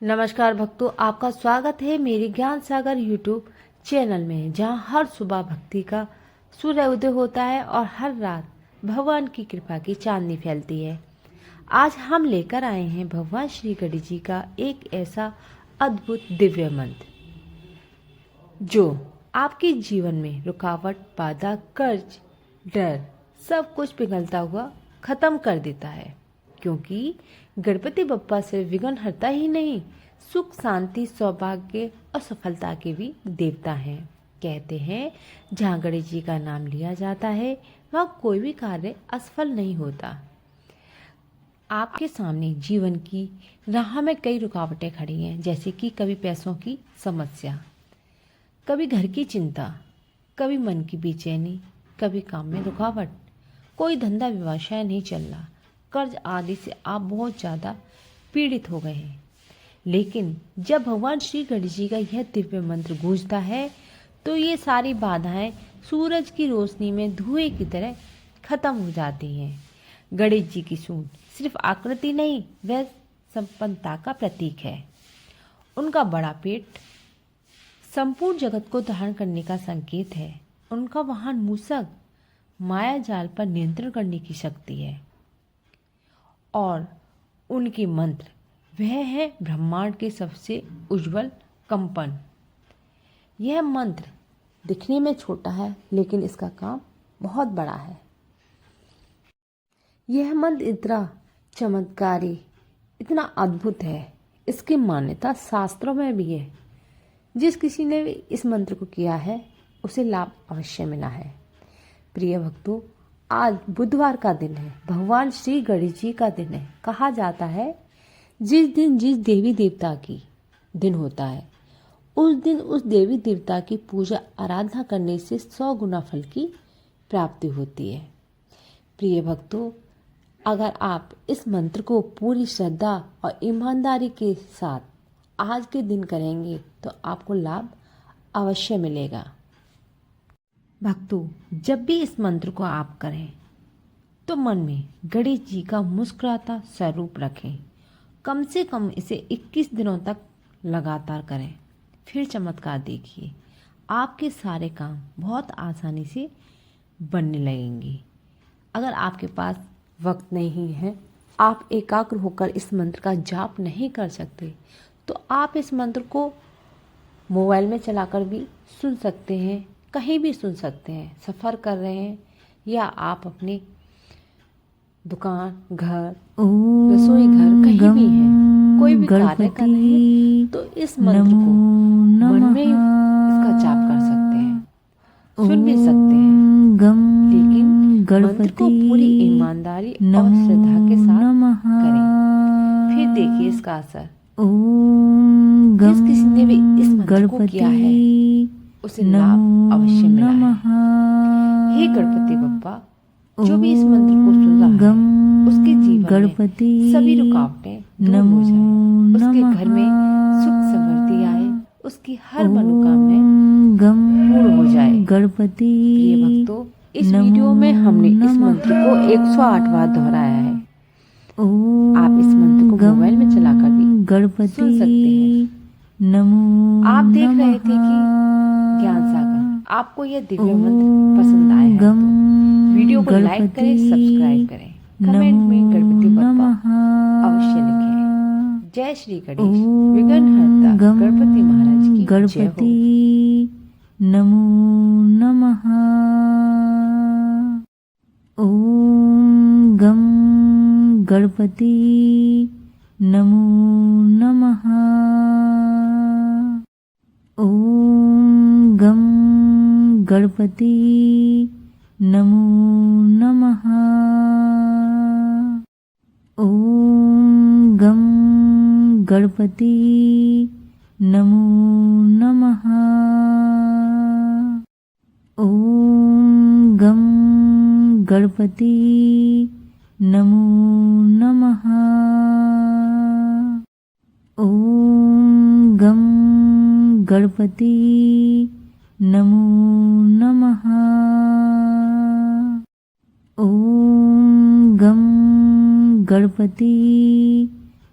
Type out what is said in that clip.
नमस्कार भक्तों, आपका स्वागत है मेरे ज्ञान सागर यूट्यूब चैनल में, जहां हर सुबह भक्ति का सूर्य उदय होता है और हर रात भगवान की कृपा की चांदनी फैलती है। आज हम लेकर आए हैं भगवान श्री गणेश जी का एक ऐसा अद्भुत दिव्य मंत्र जो आपके जीवन में रुकावट, बाधा, कर्ज, डर सब कुछ पिघलता हुआ खत्म कर देता है। क्योंकि गणपति बप्पा सिर्फ विघ्नहर्ता ही नहीं, सुख, शांति, सौभाग्य और सफलता के भी देवता हैं। कहते हैं जहाँ गणेश जी का नाम लिया जाता है वहाँ कोई भी कार्य असफल नहीं होता। आपके सामने जीवन की राह में कई रुकावटें खड़ी हैं, जैसे कि कभी पैसों की समस्या, कभी घर की चिंता, कभी मन की बेचैनी, कभी काम में रुकावट, कोई धंधा व्यवसाय नहीं चल रहा, कर्ज आदि से आप बहुत ज़्यादा पीड़ित हो गए हैं। लेकिन जब भगवान श्री गणेश जी का यह दिव्य मंत्र गूंजता है तो ये सारी बाधाएं सूरज की रोशनी में धुएं की तरह खत्म हो जाती हैं। गणेश जी की सूंड सिर्फ आकृति नहीं, वह संपन्नता का प्रतीक है। उनका बड़ा पेट संपूर्ण जगत को धारण करने का संकेत है। उनका वाहन मूषक माया जाल पर नियंत्रण करने की शक्ति है और उनके मंत्र वह है ब्रह्मांड के सबसे उज्जवल कंपन। यह मंत्र दिखने में छोटा है लेकिन इसका काम बहुत बड़ा है। यह मंत्र इतना चमत्कारी, इतना अद्भुत है, इसकी मान्यता शास्त्रों में भी है। जिस किसी ने भी इस मंत्र को किया है उसे लाभ अवश्य मिला है। प्रिय भक्तों, आज बुधवार का दिन है, भगवान श्री गणेश जी का दिन है। कहा जाता है जिस दिन जिस देवी देवता की दिन होता है उस दिन उस देवी देवता की पूजा आराधना करने से 100 गुना फल की प्राप्ति होती है। प्रिय भक्तों, अगर आप इस मंत्र को पूरी श्रद्धा और ईमानदारी के साथ आज के दिन करेंगे तो आपको लाभ अवश्य मिलेगा। भक्तों, जब भी इस मंत्र को आप करें तो मन में गणेश जी का मुस्कुराता स्वरूप रखें। कम से कम इसे 21 दिनों तक लगातार करें, फिर चमत्कार देखिए। आपके सारे काम बहुत आसानी से बनने लगेंगे। अगर आपके पास वक्त नहीं है, आप एकाग्र होकर इस मंत्र का जाप नहीं कर सकते, तो आप इस मंत्र को मोबाइल में चलाकर भी सुन सकते हैं, कहीं भी सुन सकते हैं। सफ़र कर रहे हैं या आप अपने दुकान, घर, रसोई घर कहीं भी है, कोई भी कार्य कर रहे हैं तो इस मंत्र को मन में इसका जाप कर सकते हैं, सुन भी सकते हैं। लेकिन मंत्र को पूरी ईमानदारी और श्रद्धा के साथ करें, फिर देखिए इसका असर। जिस किसी ने भी इस मंत्र को किया है उसे लाभ अवश्य मिला है। हे गणपति बप्पा, जो भी इस मंत्र को सुन रहा है उसके जीवन में सभी रुकावटें दूर हो जाए, उसके घर में सुख समृद्धि आए, उसकी हर मनोकामना पूर्ण हो जाए। प्रिय भक्तों, इस वीडियो में हमने इस मंत्र को 108 बार दोहराया है। आप इस मंत्र को मोबाइल में चलाकर भी सुन सकते हैं। आप देख रहे थे कि ज्ञान सागर, आपको यह दिव्य मंत्र पसंद आया है तो वीडियो को लाइक करें, सब्सक्राइब करें, कमेंट में गणपति बप्पा अवश्य लिखें। जय श्री गणेश, विघ्नहर्ता गणपति महाराज की जय हो। नमो नमः। ओम गम गणपति नमो नमः। ओम गम गणपति नमो नमः। ओम गम गणपति नमो नमः। ओम गम गणपति नमो नमः। ओम गम गणपति नमो नमः। ओम गम गणपति